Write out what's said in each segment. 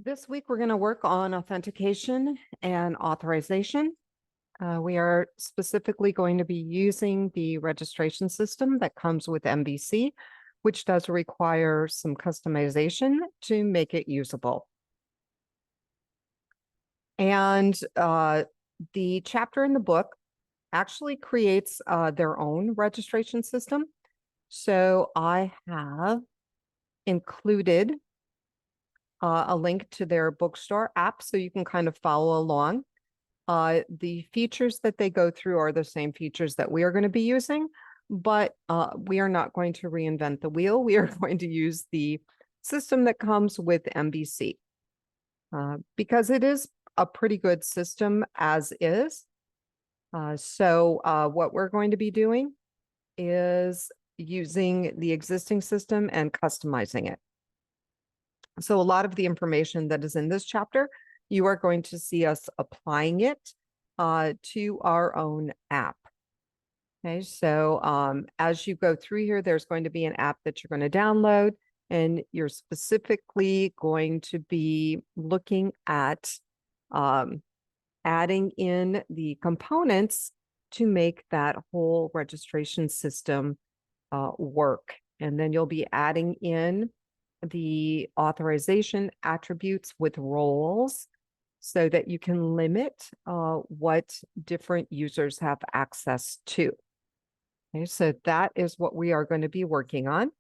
This week, we're going to work on authentication and authorization. We are specifically going to be using the registration system that comes with MVC, which does require some customization to make it usable. And the chapter in the book actually creates their own registration system. So I have included a link to their bookstore app so you can kind of follow along. The features that they go through are the same features that we are going to be using, but we are not going to reinvent the wheel. We are going to use the system that comes with MVC because it is a pretty good system as is. So what we're going to be doing is using the existing system and customizing it. So a lot of the information that is in this chapter, you are going to see us applying it to our own app. Okay, so as you go through here, there's going to be an app that you're going to download, and you're specifically going to be looking at adding in the components to make that whole registration system work. And then you'll be adding in the authorization attributes with roles so that you can limit what different users have access to. Okay, so that is what we are going to be working on.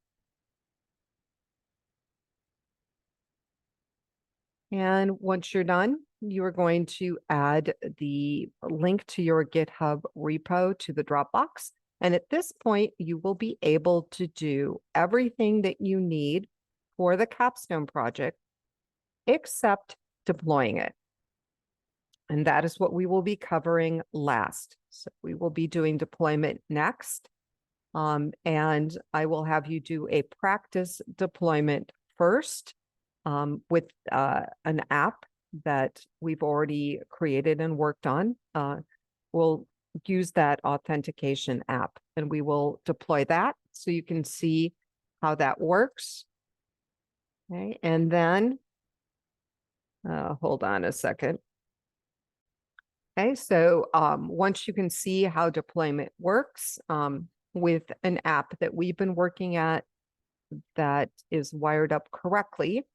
And once you're done, you are going to add the link to your GitHub repo to the Dropbox. And at this point, you will be able to do everything that you need for the capstone project, except deploying it. And that is what we will be covering last. So we will be doing deployment next. And I will have you do a practice deployment first with an app that we've already created and worked on. We'll use that authentication app, and we will deploy that so you can see how that works. Okay, and then hold on a second. Okay, so once you can see how deployment works with an app that we've been working at that is wired up correctly,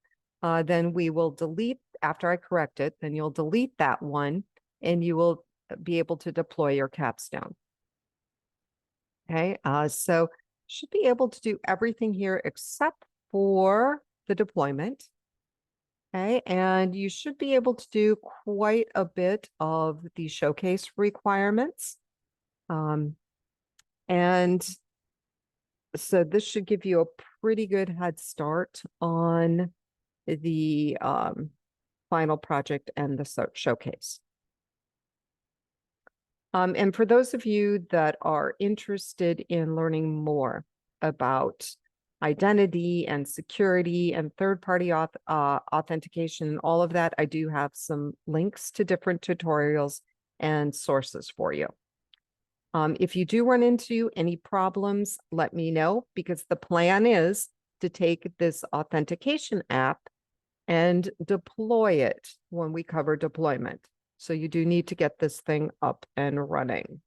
then we will delete, after I correct it, then you'll delete that one and you will be able to deploy your capstone. Okay, so should be able to do everything here except for the deployment. Okay, and you should be able to do quite a bit of the showcase requirements. And so this should give you a pretty good head start on the final project and the showcase. And for those of you that are interested in learning more about identity and security and third-party authentication and all of that, I do have some links to different tutorials and sources for you. If you do run into any problems, let me know, because the plan is to take this authentication app and deploy it when we cover deployment. So you do need to get this thing up and running.